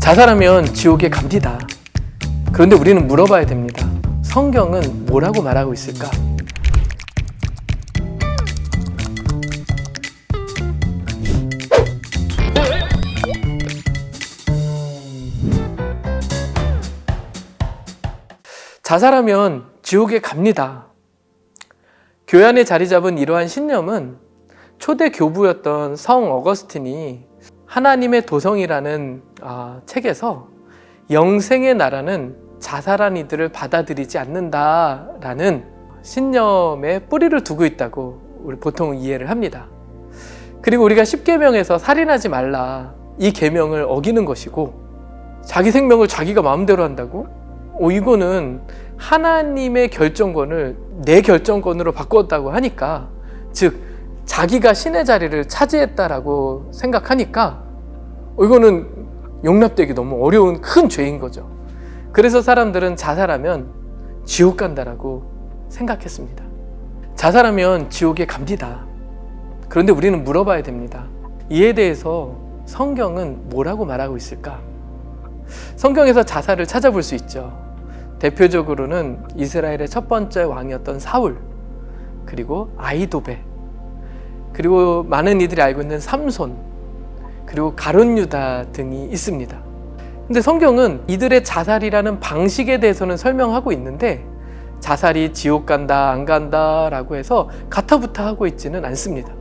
자살하면 지옥에 갑니다. 그런데 우리는 물어봐야 됩니다. 성경은 뭐라고 말하고 있을까? 자살하면 지옥에 갑니다. 교회 안에 자리 잡은 이러한 신념은 초대 교부였던 성 어거스틴이 하나님의 도성이라는 책에서 영생의 나라는 자살한 이들을 받아들이지 않는다라는 신념에 뿌리를 두고 있다고 우리 보통 이해를 합니다. 그리고 우리가 10계명에서 살인하지 말라, 이 계명을 어기는 것이고, 자기 생명을 자기가 마음대로 한다고? 이거는 하나님의 결정권을 내 결정권으로 바꿨다고 하니까, 즉 자기가 신의 자리를 차지했다라고 생각하니까 이거는 용납되기 너무 어려운 큰 죄인 거죠. 그래서 사람들은 자살하면 지옥 간다라고 생각했습니다. 자살하면 지옥에 갑니다. 그런데 우리는 물어봐야 됩니다. 이에 대해서 성경은 뭐라고 말하고 있을까? 성경에서 자살을 찾아볼 수 있죠. 대표적으로는 이스라엘의 첫 번째 왕이었던 사울, 그리고 아히도베, 그리고 많은 이들이 알고 있는 삼손, 그리고 가룟 유다 등이 있습니다. 근데 성경은 이들의 자살이라는 방식에 대해서는 설명하고 있는데, 자살이 지옥 간다 안 간다 라고 해서 가타부타 하고 있지는 않습니다.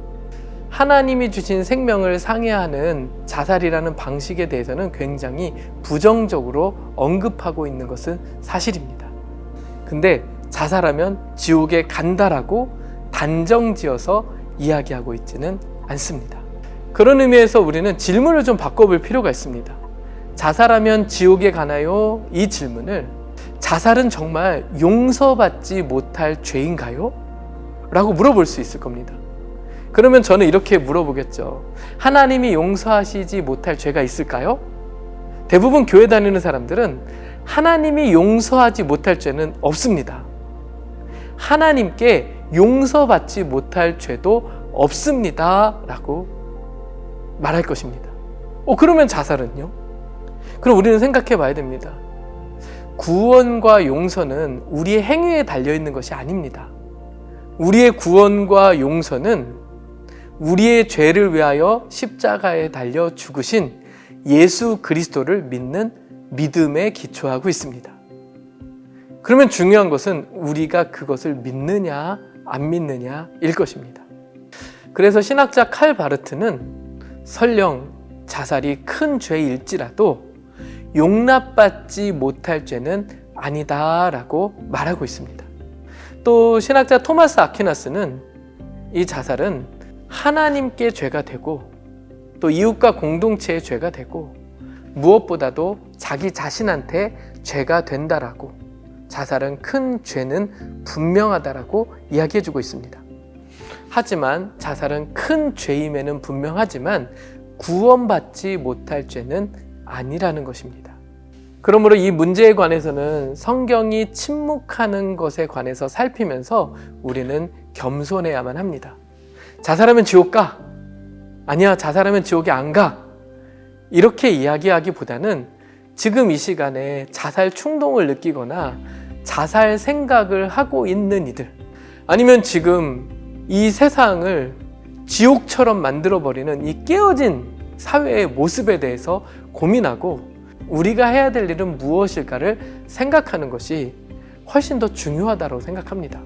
하나님이 주신 생명을 상해하는 자살이라는 방식에 대해서는 굉장히 부정적으로 언급하고 있는 것은 사실입니다. 근데 자살하면 지옥에 간다라고 단정지어서 이야기하고 있지는 않습니다. 그런 의미에서 우리는 질문을 좀 바꿔볼 필요가 있습니다. 자살하면 지옥에 가나요? 이 질문을 자살은 정말 용서받지 못할 죄인가요? 라고 물어볼 수 있을 겁니다. 그러면 저는 이렇게 물어보겠죠. 하나님이 용서하시지 못할 죄가 있을까요? 대부분 교회 다니는 사람들은 하나님이 용서하지 못할 죄는 없습니다. 하나님께 용서받지 못할 죄도 없습니다 라고 말할 것입니다. 그러면 자살은요? 그럼 우리는 생각해 봐야 됩니다. 구원과 용서는 우리의 행위에 달려있는 것이 아닙니다. 우리의 구원과 용서는 우리의 죄를 위하여 십자가에 달려 죽으신 예수 그리스도를 믿는 믿음에 기초하고 있습니다. 그러면 중요한 것은 우리가 그것을 믿느냐 안 믿느냐일 것입니다. 그래서 신학자 칼 바르트는 설령 자살이 큰 죄일지라도 용납받지 못할 죄는 아니다라고 말하고 있습니다. 또 신학자 토마스 아퀴나스는 이 자살은 하나님께 죄가 되고 또 이웃과 공동체의 죄가 되고 무엇보다도 자기 자신한테 죄가 된다라고, 자살은 큰 죄는 분명하다라고 이야기해주고 있습니다. 하지만 자살은 큰 죄임에는 분명하지만 구원받지 못할 죄는 아니라는 것입니다. 그러므로 이 문제에 관해서는 성경이 침묵하는 것에 관해서 살피면서 우리는 겸손해야만 합니다. 자살하면 지옥 가? 아니야, 자살하면 지옥에 안 가. 이렇게 이야기하기보다는 지금 이 시간에 자살 충동을 느끼거나 자살 생각을 하고 있는 이들, 아니면 지금 이 세상을 지옥처럼 만들어버리는 이 깨어진 사회의 모습에 대해서 고민하고 우리가 해야 될 일은 무엇일까를 생각하는 것이 훨씬 더 중요하다고 생각합니다.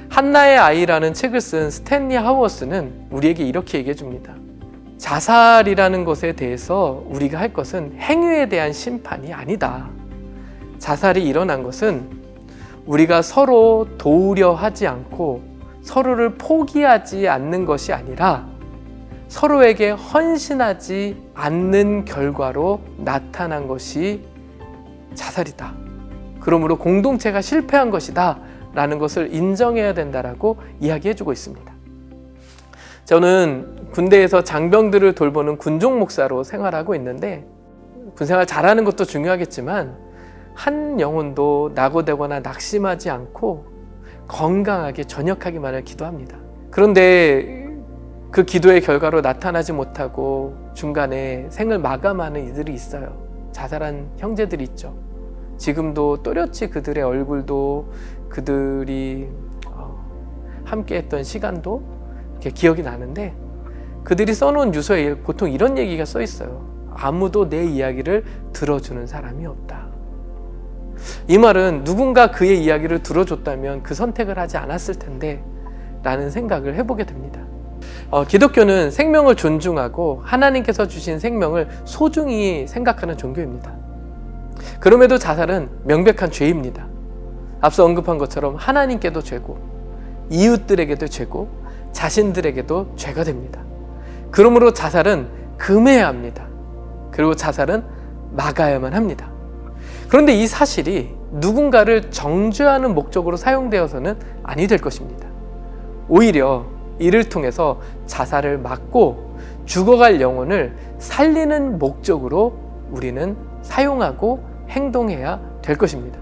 한나의 아이라는 책을 쓴 스탠리 하워스는 우리에게 이렇게 얘기해 줍니다. 자살이라는 것에 대해서 우리가 할 것은 행위에 대한 심판이 아니다. 자살이 일어난 것은 우리가 서로 도우려 하지 않고 서로를 포기하지 않는 것이 아니라 서로에게 헌신하지 않는 결과로 나타난 것이 자살이다. 그러므로 공동체가 실패한 것이다 라는 것을 인정해야 된다라고 이야기해주고 있습니다. 저는 군대에서 장병들을 돌보는 군종 목사로 생활하고 있는데, 군생활 잘하는 것도 중요하겠지만 한 영혼도 낙오되거나 낙심하지 않고 건강하게 전역하기만을 기도합니다. 그런데 그 기도의 결과로 나타나지 못하고 중간에 생을 마감하는 이들이 있어요. 자살한 형제들이 있죠. 지금도 또렷이 그들의 얼굴도 그들이 함께 했던 시간도 이렇게 기억이 나는데, 그들이 써놓은 유서에 보통 이런 얘기가 써 있어요. 아무도 내 이야기를 들어주는 사람이 없다. 이 말은 누군가 그의 이야기를 들어줬다면 그 선택을 하지 않았을 텐데 라는 생각을 해보게 됩니다. 기독교는 생명을 존중하고 하나님께서 주신 생명을 소중히 생각하는 종교입니다. 그럼에도 자살은 명백한 죄입니다. 앞서 언급한 것처럼 하나님께도 죄고 이웃들에게도 죄고 자신들에게도 죄가 됩니다. 그러므로 자살은 금해야 합니다. 그리고 자살은 막아야만 합니다. 그런데 이 사실이 누군가를 정죄하는 목적으로 사용되어서는 아니 될 것입니다. 오히려 이를 통해서 자살을 막고 죽어갈 영혼을 살리는 목적으로 우리는 사용하고 행동해야 될 것입니다.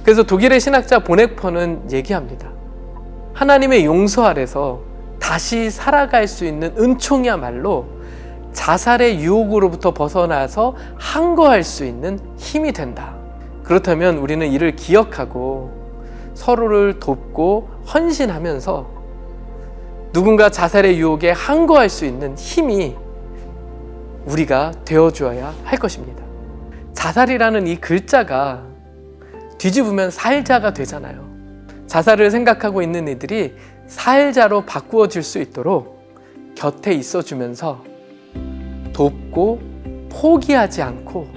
그래서 독일의 신학자 보네퍼는 얘기합니다. 하나님의 용서 아래서 다시 살아갈 수 있는 은총이야말로 자살의 유혹으로부터 벗어나서 항거할 수 있는 힘이 된다. 그렇다면 우리는 이를 기억하고 서로를 돕고 헌신하면서 누군가 자살의 유혹에 항거할 수 있는 힘이 우리가 되어주어야 할 것입니다. 자살이라는 이 글자가 뒤집으면 살자가 되잖아요. 자살을 생각하고 있는 이들이 살자로 바꾸어질 수 있도록 곁에 있어주면서 돕고 포기하지 않고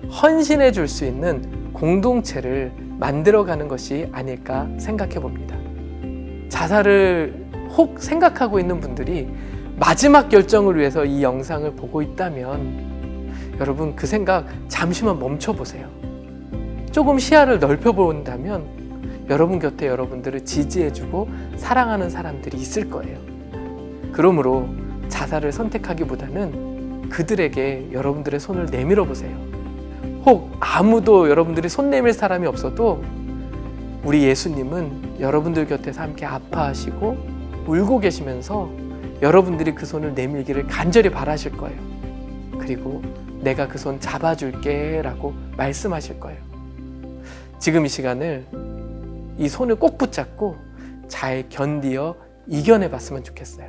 헌신해 줄 수 있는 공동체를 만들어가는 것이 아닐까 생각해 봅니다. 자살을 혹 생각하고 있는 분들이 마지막 결정을 위해서 이 영상을 보고 있다면 여러분 그 생각 잠시만 멈춰보세요. 조금 시야를 넓혀본다면 여러분 곁에 여러분들을 지지해주고 사랑하는 사람들이 있을 거예요. 그러므로 자살을 선택하기보다는 그들에게 여러분들의 손을 내밀어 보세요. 혹 아무도 여러분들이 손 내밀 사람이 없어도 우리 예수님은 여러분들 곁에서 함께 아파하시고 울고 계시면서 여러분들이 그 손을 내밀기를 간절히 바라실 거예요. 그리고 내가 그 손 잡아줄게 라고 말씀하실 거예요. 지금 이 시간을 이 손을 꼭 붙잡고 잘 견디어 이겨내 봤으면 좋겠어요.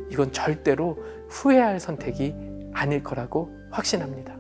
이건 절대로 후회할 선택이 아닐 거라고 확신합니다.